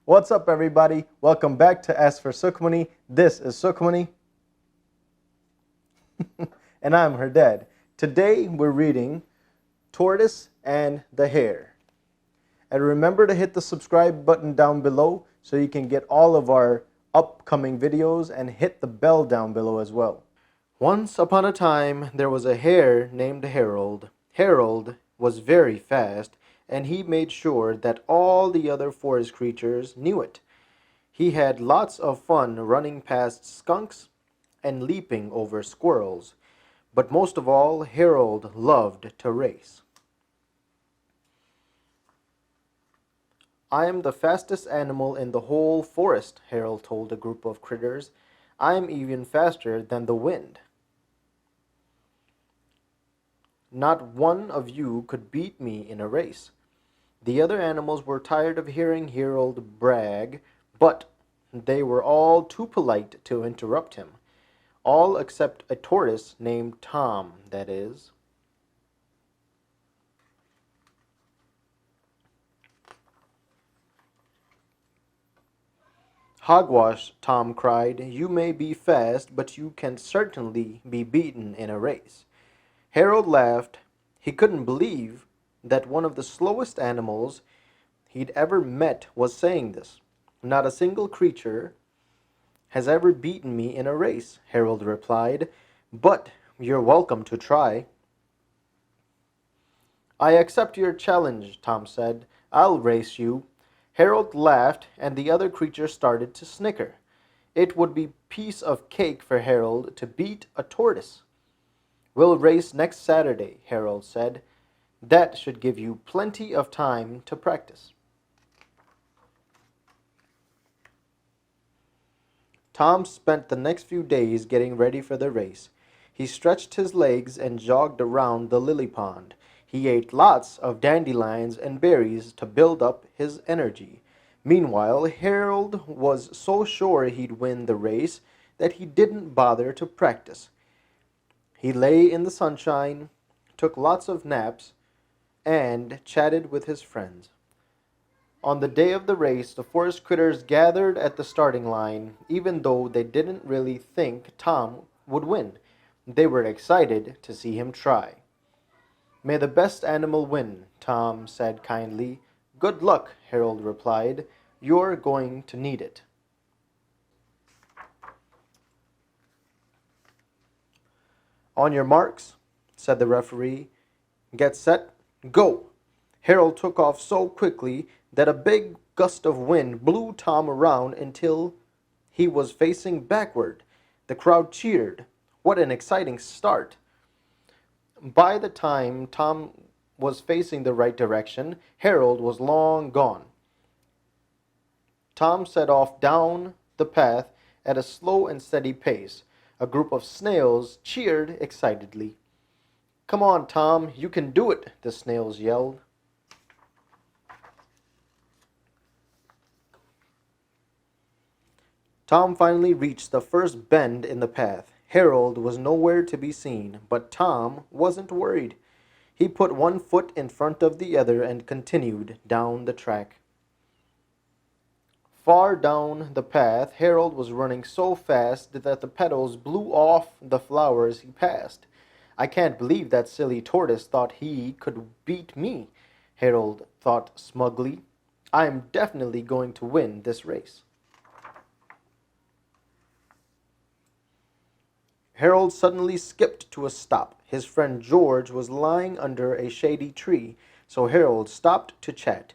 What's up, everybody? Welcome back to S for Sukhmani. This is Sukhmani, and I'm her dad. Today we're reading Tortoise and the Hare. And remember to hit the subscribe button down below so you can get all of our upcoming videos, and hit the bell down below as well. Once upon a time, there was a hare named Harold. Harold was very fast, and he made sure that all the other forest creatures knew it. He had lots of fun running past skunks and leaping over squirrels. But most of all, Harold loved to race. "I am the fastest animal in the whole forest," Harold told a group of critters. "I am even faster than the wind. Not one of you could beat me in a race." The other animals were tired of hearing Harold brag, but they were all too polite to interrupt him. All except a tortoise named Tom, that is. "Hogwash," Tom cried. "You may be fast, but you can certainly be beaten in a race." Harold laughed. He couldn't believe that one of the slowest animals he'd ever met was saying this. "Not a single creature has ever beaten me in a race," Harold replied, "but you're welcome to try." "I accept your challenge," Tom said. "I'll race you." Harold laughed, and the other creatures started to snicker. It would be piece of cake for Harold to beat a tortoise. "We'll race next Saturday," Harold said. "That should give you plenty of time to practice." Tom spent the next few days getting ready for the race. He stretched his legs and jogged around the lily pond. He ate lots of dandelions and berries to build up his energy. Meanwhile, Harold was so sure he'd win the race that he didn't bother to practice. He lay in the sunshine, took lots of naps, and chatted with his friends. On the day of the race, the forest critters gathered at the starting line, even though they didn't really think Tom would win. They were excited to see him try. "May the best animal win," Tom said kindly. "Good luck," Harold replied. "You're going to need it." "On your marks," said the referee. "Get set, go." Harold took off so quickly that a big gust of wind blew Tom around until he was facing backward. The crowd cheered. What an exciting start! By the time Tom was facing the right direction, Harold was long gone. Tom set off down the path at a slow and steady pace. A group of snails cheered excitedly. "Come on, Tom, you can do it," the snails yelled. Tom finally reached the first bend in the path. Harold was nowhere to be seen, but Tom wasn't worried. He put one foot in front of the other and continued down the track. Far down the path, Harold was running so fast that the petals blew off the flowers he passed. "I can't believe that silly tortoise thought he could beat me," Harold thought smugly. "I'm definitely going to win this race." Harold suddenly skipped to a stop. His friend George was lying under a shady tree, so Harold stopped to chat.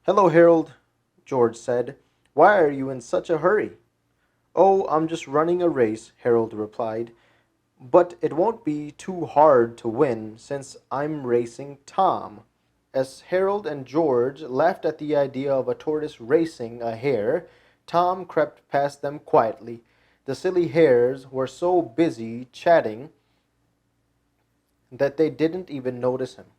"Hello, Harold," George said. "Why are you in such a hurry?" "Oh, I'm just running a race," Harold replied. "But it won't be too hard to win since I'm racing Tom." As Harold and George laughed at the idea of a tortoise racing a hare, Tom crept past them quietly. The silly hares were so busy chatting that they didn't even notice him.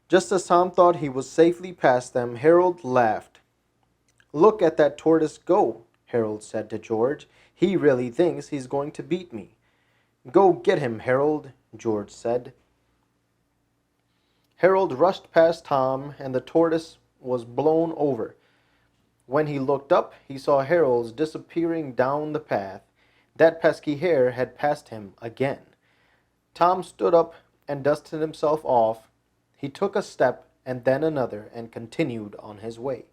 Just as Tom thought he was safely past them, Harold laughed. "Look at that tortoise go," Harold said to George. "He really thinks he's going to beat me." "Go get him, Harold," George said. Harold rushed past Tom, and the tortoise was blown over. When he looked up, he saw Harold disappearing down the path. That pesky hare had passed him again. Tom stood up and dusted himself off. He took a step and then another and continued on his way.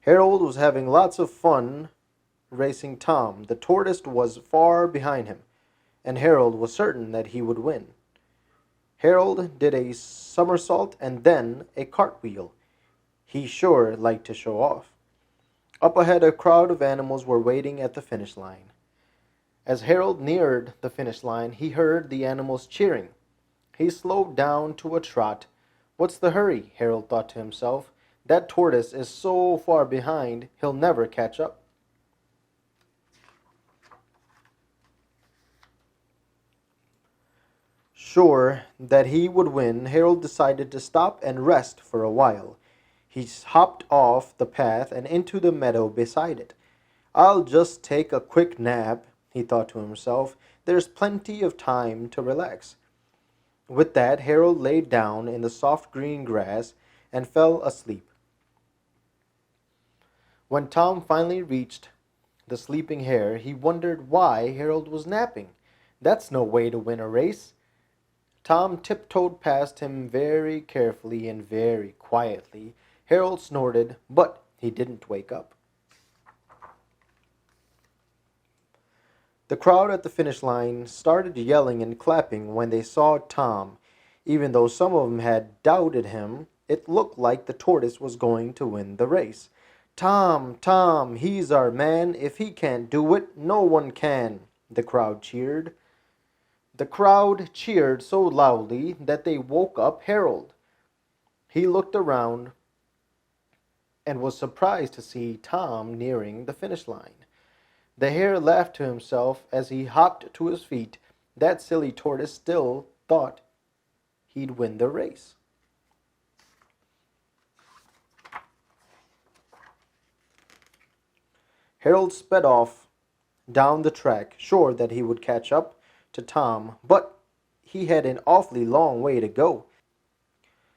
Harold was having lots of fun racing Tom. The tortoise was far behind him, and Harold was certain that he would win. Harold did a somersault and then a cartwheel. He sure liked to show off. Up ahead, a crowd of animals were waiting at the finish line. As Harold neared the finish line, he heard the animals cheering. He slowed down to a trot. "What's the hurry?" Harold thought to himself. "That tortoise is so far behind, he'll never catch up." Sure that he would win, Harold decided to stop and rest for a while. He hopped off the path and into the meadow beside it. "I'll just take a quick nap," he thought to himself. "There's plenty of time to relax." With that, Harold lay down in the soft green grass and fell asleep. When Tom finally reached the sleeping hare, he wondered why Harold was napping. That's no way to win a race. Tom tiptoed past him very carefully and very quietly. Harold snorted, but he didn't wake up. The crowd at the finish line started yelling and clapping when they saw Tom. Even though some of them had doubted him, it looked like the tortoise was going to win the race. "Tom, Tom, he's our man. If he can't do it, no one can," the crowd cheered. The crowd cheered so loudly that they woke up Harold. He looked around and was surprised to see Tom nearing the finish line. The hare laughed to himself as he hopped to his feet. That silly tortoise still thought he'd win the race. Harold sped off down the track, sure that he would catch up to Tom, but he had an awfully long way to go.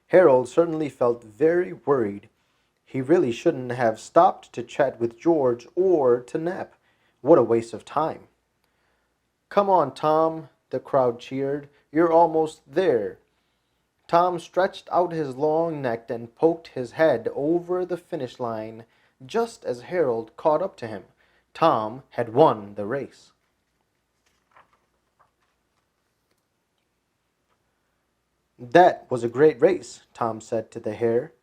Harold certainly felt very worried. He really shouldn't have stopped to chat with George or to nap. What a waste of time. "Come on, Tom," the crowd cheered. "You're almost there." Tom stretched out his long neck and poked his head over the finish line just as Harold caught up to him. Tom had won the race. "That was a great race," Tom said to the hare.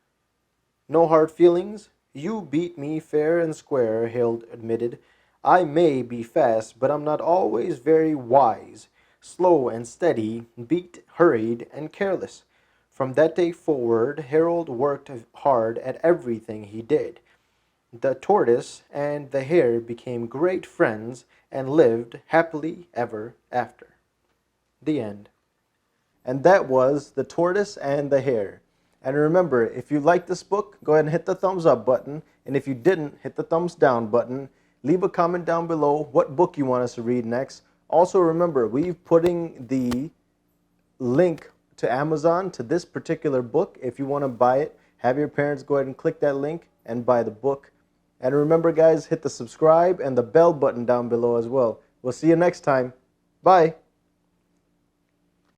"No hard feelings?" "You beat me fair and square," Harold admitted. "I may be fast, but I'm not always very wise. Slow and steady beat hurried and careless." From that day forward, Harold worked hard at everything he did. The tortoise and the hare became great friends and lived happily ever after. The end. And that was The Tortoise and the Hare. And remember, if you like this book, go ahead and hit the thumbs up button. And if you didn't, hit the thumbs down button. Leave a comment down below what book you want us to read next. Also remember, we're putting the link to Amazon to this particular book. If you want to buy it, have your parents go ahead and click that link and buy the book. And remember guys, hit the subscribe and the bell button down below as well. We'll see you next time. Bye.